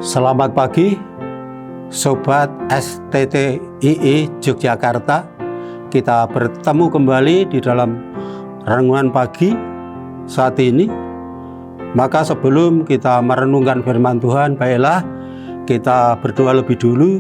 Selamat pagi, Sobat STTII Yogyakarta. Kita bertemu kembali di dalam renungan pagi saat ini. Maka sebelum kita merenungkan firman Tuhan, baiklah kita berdoa lebih dulu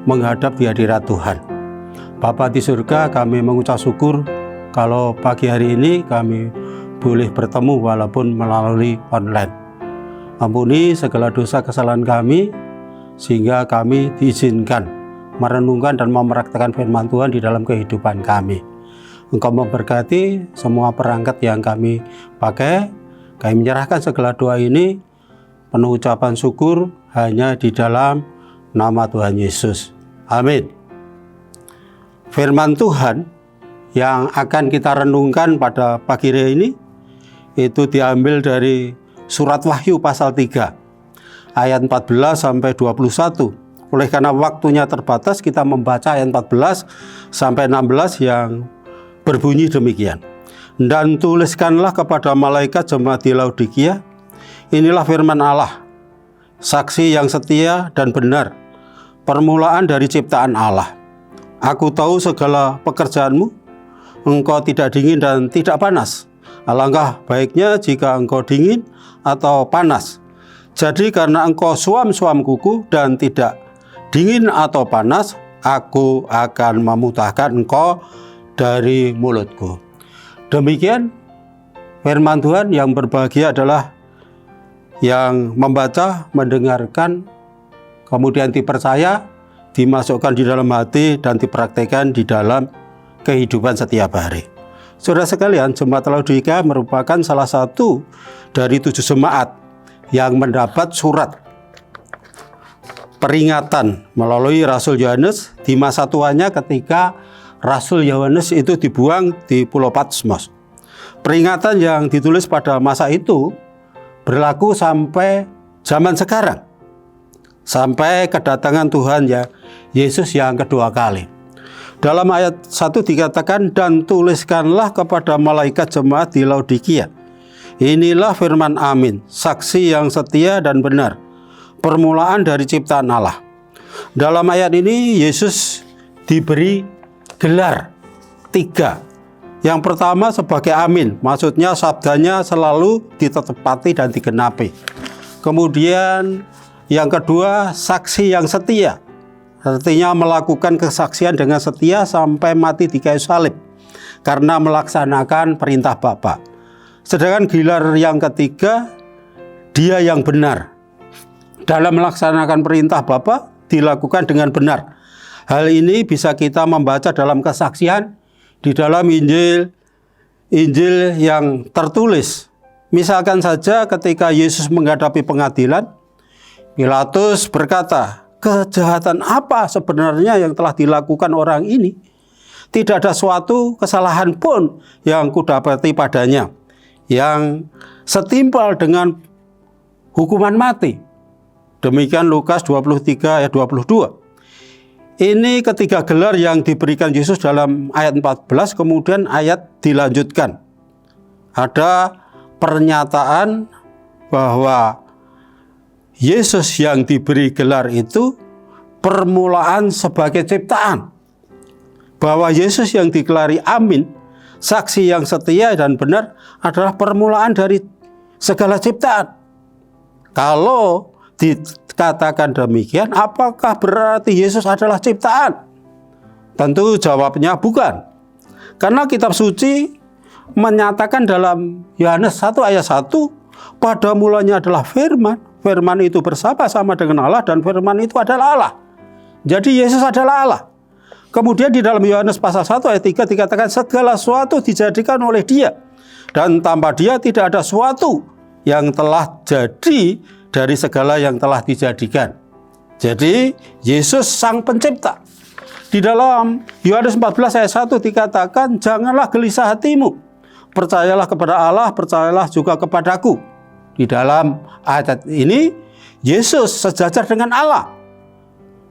menghadap di hadirat Tuhan. Bapa di surga, kami mengucap syukur kalau pagi hari ini kami boleh bertemu walaupun melalui online. Ampuni segala dosa kesalahan kami, sehingga kami diizinkan merenungkan dan mempraktikkan firman Tuhan di dalam kehidupan kami. Engkau memberkati semua perangkat yang kami pakai. Kami menyerahkan segala doa ini penuh ucapan syukur hanya di dalam nama Tuhan Yesus. Amin. Firman Tuhan yang akan kita renungkan pada pagi hari ini itu diambil dari Surat Wahyu pasal 3 ayat 14 sampai 21. Oleh karena waktunya terbatas, kita membaca ayat 14 sampai 16 yang berbunyi demikian. Dan tuliskanlah kepada malaikat jemaat di Laodikia, inilah firman Allah, saksi yang setia dan benar, permulaan dari ciptaan Allah. Aku tahu segala pekerjaanmu, engkau tidak dingin dan tidak panas. Alangkah baiknya jika engkau dingin atau panas. Jadi karena engkau suam-suam kuku dan tidak dingin atau panas, aku akan memuntahkan engkau dari mulutku. Demikian firman Tuhan. Yang berbahagia adalah yang membaca, mendengarkan, kemudian dipercaya, dimasukkan di dalam hati dan dipraktikkan di dalam kehidupan setiap hari. Saudara sekalian, jemaat Laodikia merupakan salah satu dari 7 jemaat yang mendapat surat peringatan melalui Rasul Yohanes di masa tuanya ketika Rasul Yohanes itu dibuang di Pulau Patmos. Peringatan yang ditulis pada masa itu berlaku sampai zaman sekarang, sampai kedatangan Tuhan ya Yesus yang kedua kali. Dalam ayat 1 dikatakan, dan tuliskanlah kepada malaikat jemaat di Laodikia, inilah firman Amin, saksi yang setia dan benar, permulaan dari ciptaan Allah. Dalam ayat ini Yesus diberi gelar 3. Yang pertama sebagai Amin, maksudnya sabdanya selalu ditepati dan digenapi. Kemudian yang kedua, saksi yang setia, artinya melakukan kesaksian dengan setia sampai mati di kayu salib karena melaksanakan perintah Bapa. Sedangkan gelar yang ketiga, dia yang benar. Dalam melaksanakan perintah Bapa dilakukan dengan benar. Hal ini bisa kita membaca dalam kesaksian di dalam Injil yang tertulis. Misalkan saja ketika Yesus menghadapi pengadilan, Pilatus berkata, kejahatan apa sebenarnya yang telah dilakukan orang ini? Tidak ada suatu kesalahan pun yang kudapati padanya yang setimpal dengan hukuman mati. Demikian Lukas 23 ayat 22. Ini ketiga gelar yang diberikan Yesus dalam ayat 14, kemudian ayat dilanjutkan. Ada pernyataan bahwa Yesus yang diberi gelar itu permulaan sebagai ciptaan. Bahwa Yesus yang digelari Amin, saksi yang setia dan benar, adalah permulaan dari segala ciptaan. Kalau dikatakan demikian, apakah berarti Yesus adalah ciptaan? Tentu jawabnya bukan. Karena kitab suci menyatakan dalam Yohanes 1 ayat 1, pada mulanya adalah firman. Firman itu bersama-sama dengan Allah dan firman itu adalah Allah. Jadi Yesus adalah Allah. Kemudian di dalam Yohanes pasal 1 ayat 3 dikatakan segala sesuatu dijadikan oleh Dia, dan tanpa Dia tidak ada sesuatu yang telah jadi dari segala yang telah dijadikan. Jadi Yesus sang pencipta. Di dalam Yohanes 14 ayat 1 dikatakan, janganlah gelisah hatimu, percayalah kepada Allah, percayalah juga kepadaku. Di dalam ayat ini Yesus sejajar dengan Allah.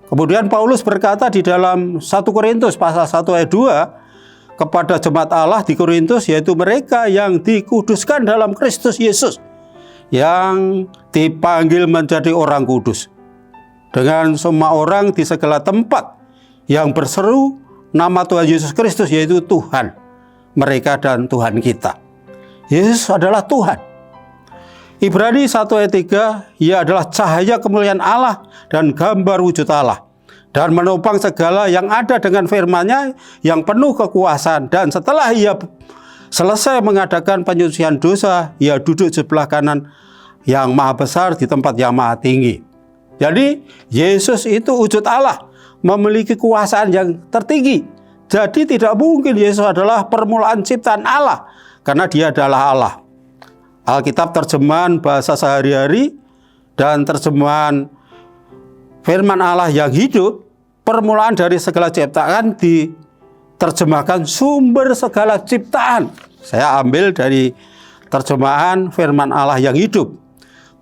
Kemudian Paulus berkata di dalam 1 Korintus pasal 1 ayat 2 kepada jemaat Allah di Korintus, yaitu mereka yang dikuduskan dalam Kristus Yesus, yang dipanggil menjadi orang kudus. dengan semua orang di segala tempat yang berseru nama Tuhan Yesus Kristus, yaitu Tuhan mereka dan Tuhan kita. Yesus adalah Tuhan. Ibrani 1 ayat 3, Ia adalah cahaya kemuliaan Allah dan gambar wujud Allah, dan menopang segala yang ada dengan firman-Nya yang penuh kekuasaan. Dan setelah Ia selesai mengadakan penyucian dosa, Ia duduk sebelah kanan yang maha besar di tempat yang maha tinggi. Jadi Yesus itu wujud Allah, memiliki kekuasaan yang tertinggi. Jadi tidak mungkin Yesus adalah permulaan ciptaan Allah, karena Dia adalah Allah. Alkitab terjemahan bahasa sehari-hari dan terjemahan firman Allah yang hidup, permulaan dari segala ciptaan, diterjemahkan sumber segala ciptaan. Saya ambil dari terjemahan firman Allah yang hidup.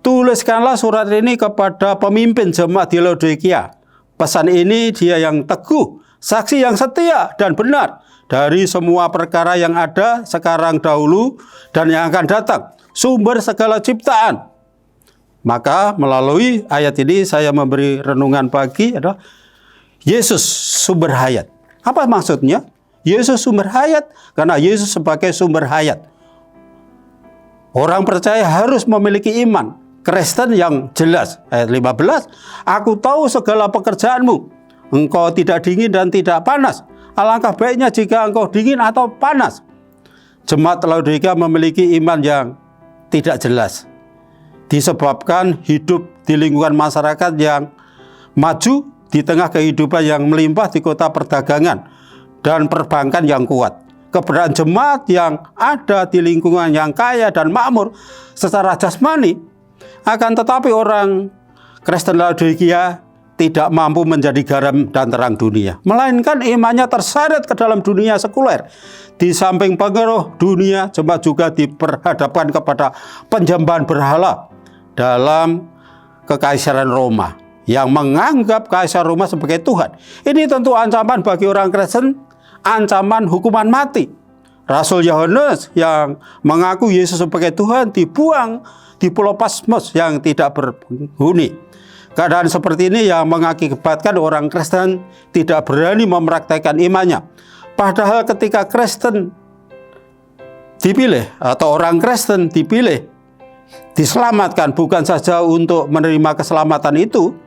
Tuliskanlah surat ini kepada pemimpin jemaat di Laodikia. Pesan ini Dia yang teguh, saksi yang setia dan benar dari semua perkara yang ada sekarang, dahulu, dan yang akan datang, sumber segala ciptaan. Maka melalui ayat ini saya memberi renungan pagi adalah Yesus sumber hayat. Apa maksudnya? Yesus sumber hayat karena Yesus sebagai sumber hayat. Orang percaya harus memiliki iman Kristen yang jelas. Ayat 15, Aku tahu segala pekerjaanmu, engkau tidak dingin dan tidak panas. Alangkah baiknya jika engkau dingin atau panas. Jemaat Laodikia memiliki iman yang tidak jelas, disebabkan hidup di lingkungan masyarakat yang maju di tengah kehidupan yang melimpah di kota perdagangan dan perbankan yang kuat. Keberadaan jemaat yang ada di lingkungan yang kaya dan makmur secara jasmani, akan tetapi orang Kristen Laodikia tidak mampu menjadi garam dan terang dunia, melainkan imannya terseret ke dalam dunia sekuler. Di samping pengaruh dunia, jemaat juga diperhadapkan kepada penjambahan berhala dalam kekaisaran Roma yang menganggap kaisar Roma sebagai Tuhan. Ini tentu ancaman bagi orang Kristen, ancaman hukuman mati. Rasul Yohanes yang mengaku Yesus sebagai Tuhan dibuang di Pulau Patmos yang tidak berpenghuni. Keadaan seperti ini yang mengakibatkan orang Kristen tidak berani mempraktikkan imannya. Padahal ketika Kristen dipilih atau orang Kristen dipilih, diselamatkan bukan saja untuk menerima keselamatan itu,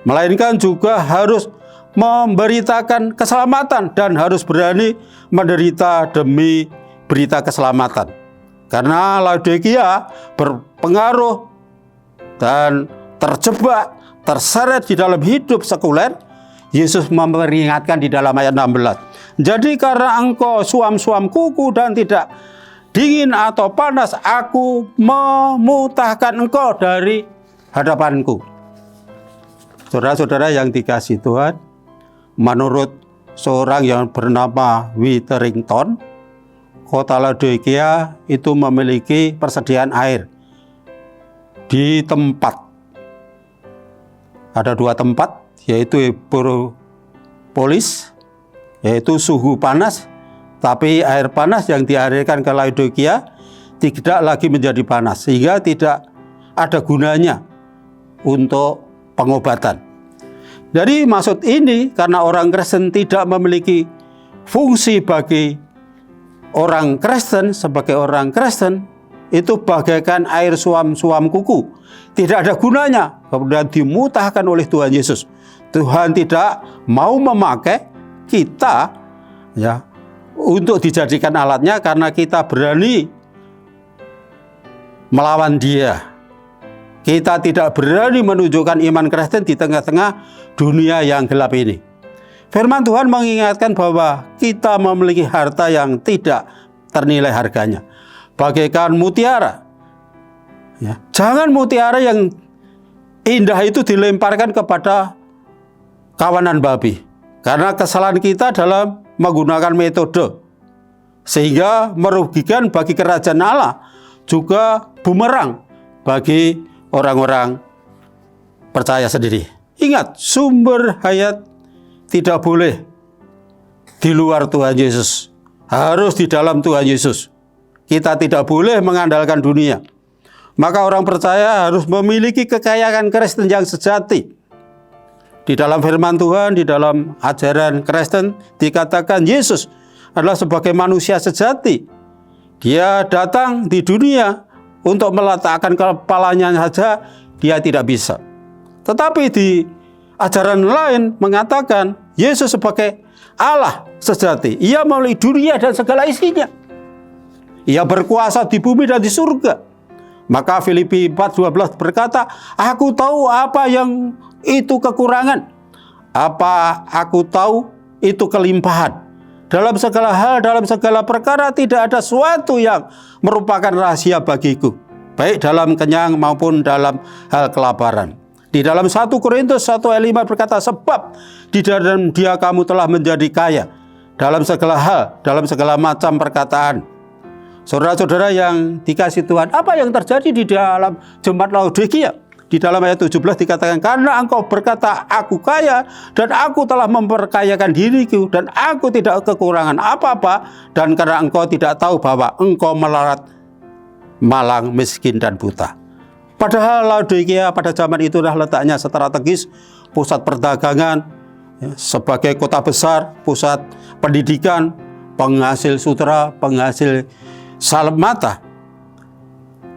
melainkan juga harus memberitakan keselamatan dan harus berani menderita demi berita keselamatan. Karena Laodikia berpengaruh dan terjebak, terseret di dalam hidup sekuler, Yesus memperingatkan di dalam ayat 16. Jadi karena engkau suam-suam kuku dan tidak dingin atau panas, aku memutahkan engkau dari hadapanku. Saudara-saudara yang dikasihi Tuhan, menurut seorang yang bernama Witherington, kota Laodikia itu memiliki persediaan air di tempat. Ada dua tempat, yaitu Hiperopolis, yaitu suhu panas, tapi air panas yang dialirkan ke Laodikia tidak lagi menjadi panas, sehingga tidak ada gunanya untuk pengobatan. Jadi maksud ini karena orang Kristen tidak memiliki fungsi bagi orang Kristen sebagai orang Kristen, itu bagaikan air suam-suam kuku, tidak ada gunanya, kemudian dimutahkan oleh Tuhan Yesus. Tuhan tidak mau memakai kita ya untuk dijadikan alatnya karena kita berani melawan Dia. Kita tidak berani menunjukkan iman Kristen di tengah-tengah dunia yang gelap ini. Firman Tuhan mengingatkan bahwa kita memiliki harta yang tidak ternilai harganya, bagaikan mutiara. Ya, jangan mutiara yang indah itu dilemparkan kepada kawanan babi, karena kesalahan kita dalam menggunakan metode sehingga merugikan bagi kerajaan Allah, juga bumerang bagi orang-orang percaya sendiri. Ingat, sumber hayat tidak boleh di luar Tuhan Yesus, harus di dalam Tuhan Yesus. Kita tidak boleh mengandalkan dunia. Maka orang percaya harus memiliki kekayaan Kristen yang sejati. Di dalam firman Tuhan, di dalam ajaran Kristen dikatakan Yesus adalah sebagai manusia sejati. Dia datang di dunia untuk meletakkan kepalanya saja, dia tidak bisa. Tetapi di ajaran lain mengatakan Yesus sebagai Allah sejati. Ia melalui dunia dan segala isinya. Ia berkuasa di bumi dan di surga. Maka Filipi 4:12 berkata, aku tahu apa yang itu kekurangan. Apa aku tahu itu kelimpahan. Dalam segala hal, dalam segala perkara tidak ada suatu yang merupakan rahasia bagiku. Baik dalam kenyang maupun dalam hal kelaparan. Di dalam 1 Korintus 1:5 berkata, sebab di dalam dia kamu telah menjadi kaya. Dalam segala hal, dalam segala macam perkataan. Saudara-saudara yang dikasih Tuhan, apa yang terjadi di dalam jemaat Laodikia? Di dalam ayat 17 dikatakan, karena engkau berkata, aku kaya, dan aku telah memperkayakan diriku, dan aku tidak kekurangan apa-apa, dan karena engkau tidak tahu bahwa engkau melarat, malang, miskin, dan buta. Padahal Laodikia pada zaman itu adalah letaknya strategis, pusat perdagangan, sebagai kota besar, pusat pendidikan, penghasil sutra, penghasil salep mata.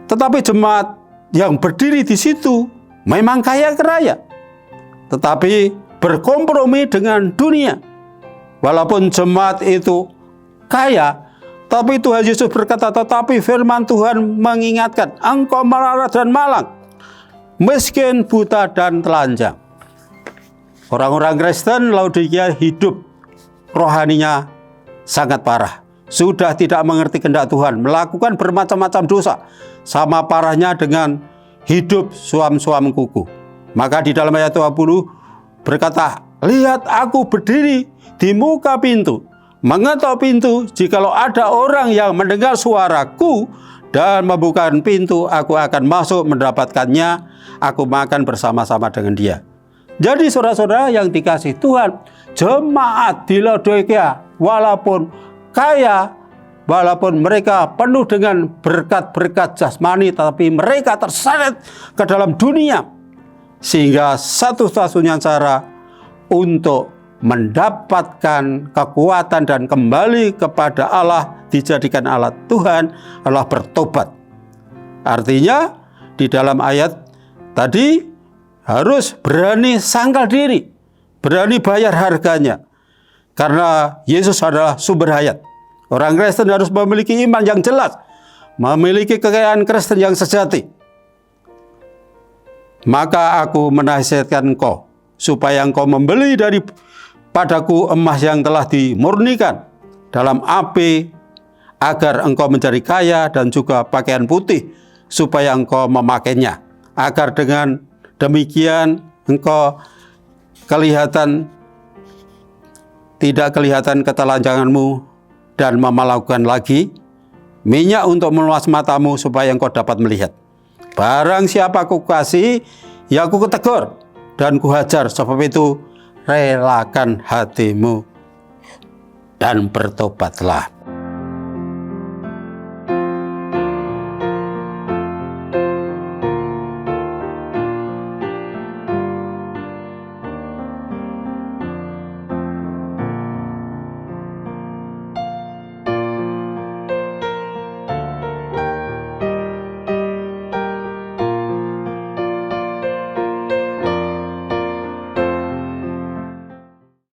Tetapi jemaat yang berdiri di situ memang kaya raya, tetapi berkompromi dengan dunia. Walaupun jemaat itu kaya, tapi Tuhan Yesus berkata, tetapi firman Tuhan mengingatkan, engkau melarat dan malang, miskin, buta, dan telanjang. Orang-orang Kristen Laodikia hidup rohaninya sangat parah. Sudah tidak mengerti kehendak Tuhan, melakukan bermacam-macam dosa, sama parahnya dengan hidup suam-suam kuku. Maka di dalam ayat 20 berkata, lihat aku berdiri di muka pintu, mengetok pintu, jikalau ada orang yang mendengar suaraku dan membukakan pintu, aku akan masuk mendapatkannya, aku makan bersama-sama dengan dia. Jadi saudara-saudara yang dikasih Tuhan, jemaat di Laodikia walaupun kaya, walaupun mereka penuh dengan berkat-berkat jasmani, tetapi mereka terseret ke dalam dunia. Sehingga satu-satunya cara untuk mendapatkan kekuatan dan kembali kepada Allah, dijadikan alat Tuhan, adalah bertobat. Artinya di dalam ayat tadi harus berani sangkal diri, berani bayar harganya. Karena Yesus adalah sumber hayat. Orang Kristen harus memiliki iman yang jelas, memiliki kekayaan Kristen yang sejati. Maka aku menasihatkan engkau, supaya engkau membeli daripadaku emas yang telah dimurnikan dalam api, agar engkau menjadi kaya, dan juga pakaian putih, supaya engkau memakainya. Agar dengan demikian engkau tidak kelihatan ketelanjanganmu, dan memalukan lagi, minyak untuk meluas matamu supaya engkau dapat melihat. Barang siapa aku kasih, ya aku tegur dan kuhajar. Sebab itu relakan hatimu dan bertobatlah.